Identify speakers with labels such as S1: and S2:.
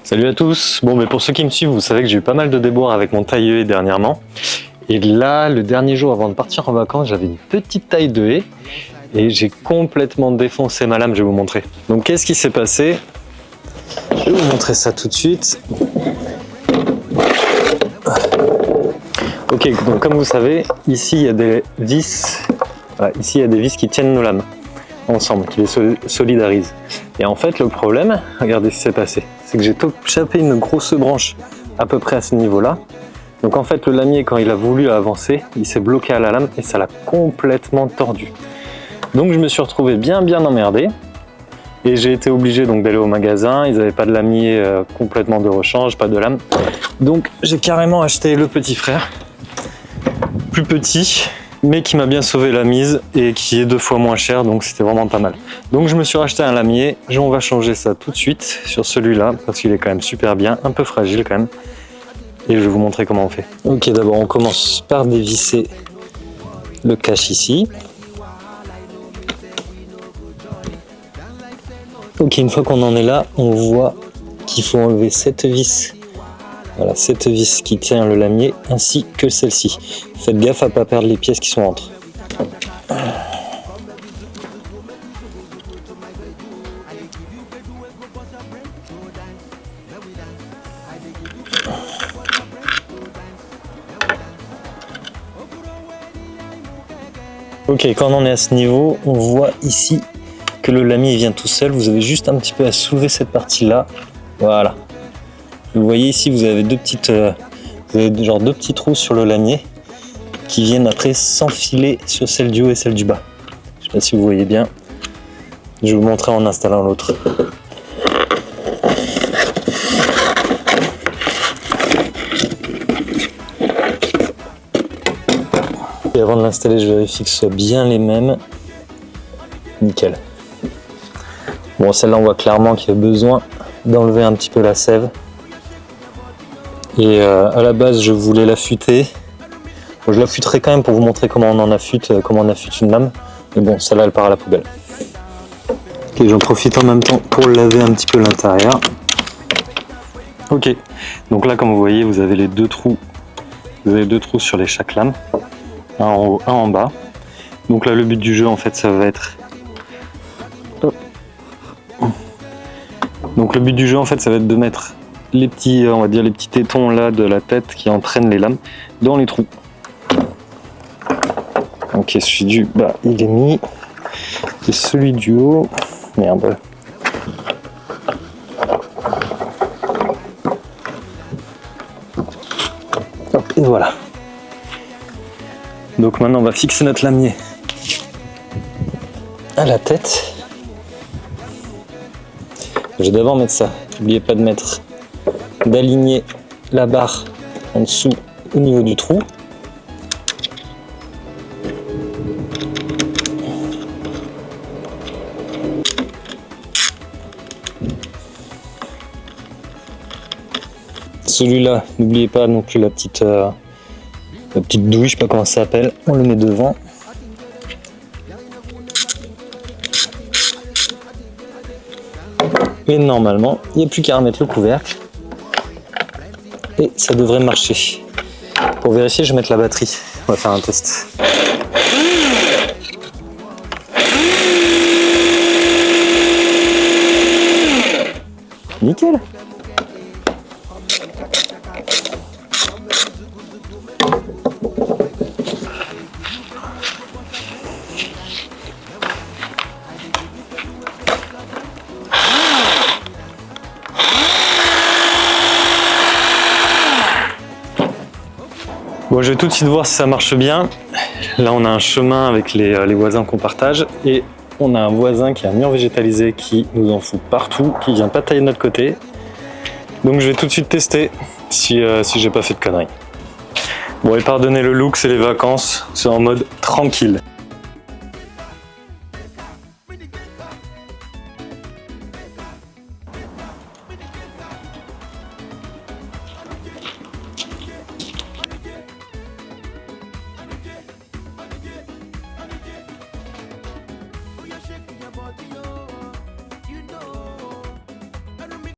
S1: Salut à tous. Bon, mais pour ceux qui me suivent, vous savez que j'ai eu pas mal de déboires avec mon taille haie dernièrement. Et là, le dernier jour avant de partir en vacances, j'avais une petite taille de haie et j'ai complètement défoncé ma lame. Je vais vous montrer. Donc, qu'est-ce qui s'est passé? Je vais vous montrer ça tout de suite. Ok, donc comme vous savez, ici il y a des vis. Voilà, ici il y a des vis qui tiennent nos lames ensemble, qui les solidarisent. Et en fait, le problème, regardez ce qui s'est passé, c'est que j'ai chopé une grosse branche à peu près à ce niveau-là. Donc en fait, le lamier, quand il a voulu avancer, il s'est bloqué à la lame et ça l'a complètement tordu. Donc je me suis retrouvé bien emmerdé et j'ai été obligé donc d'aller au magasin. Ils n'avaient pas de lamier complètement de rechange, pas de lame. Donc j'ai carrément acheté le petit frère, plus petit, mais qui m'a bien sauvé la mise et qui est 2 fois moins cher, donc c'était vraiment pas mal. Donc je me suis racheté un lamier, on va changer ça tout de suite sur celui-là, parce qu'il est quand même super bien, un peu fragile quand même. Et je vais vous montrer comment on fait. Ok, d'abord on commence par dévisser le cache ici. Ok, une fois qu'on en est là, on voit qu'il faut enlever cette vis. Voilà, cette vis qui tient le lamier, ainsi que celle-ci. Faites gaffe à ne pas perdre les pièces qui sont entre. Ok, quand on en est à ce niveau, on voit ici que le lamier vient tout seul. Vous avez juste un petit peu à soulever cette partie-là. Voilà. Vous voyez ici, vous avez deux petits trous sur le lamier qui viennent après s'enfiler sur celle du haut et celle du bas. Je ne sais pas si vous voyez bien. Je vais vous montrer en installant l'autre. Et avant de l'installer, je vérifie que ce soit bien les mêmes. Nickel. Bon, celle-là, on voit clairement qu'il y a besoin d'enlever un petit peu la sève. Et à la base, je voulais l'affûter. Bon, je l'affûterai quand même pour vous montrer comment on en affûte, comment on affûte une lame. Mais bon, celle-là, elle part à la poubelle. Ok, j'en profite en même temps pour laver un petit peu l'intérieur. Ok, donc là, comme vous voyez, vous avez les deux trous. Vous avez 2 trous sur chaque lame. Un en haut, un en bas. Donc là, le but du jeu, en fait, ça va être... Donc le but du jeu, en fait, ça va être de mettre les petits, on va dire les petits tétons là de la tête qui entraînent les lames dans les trous. Ok, celui du bas il est mis et celui du haut, merde. Hop, et voilà. Donc maintenant on va fixer notre lamier à la tête. Je vais d'abord mettre ça. N'oubliez pas d'aligner la barre en dessous au niveau du trou. Celui-là, n'oubliez pas non plus la petite douille, je sais pas comment ça s'appelle. On le met devant. Et normalement, il n'y a plus qu'à remettre le couvercle. Et ça devrait marcher. Pour vérifier, je vais mettre la batterie. On va faire un test. Nickel. Bon, je vais tout de suite voir si ça marche bien. Là, on a un chemin avec les voisins qu'on partage et on a un voisin qui a un mur végétalisé qui nous en fout partout, qui vient pas tailler de notre côté. Donc, je vais tout de suite tester si j'ai pas fait de conneries. Bon, et pardonnez le look, c'est les vacances, c'est en mode tranquille.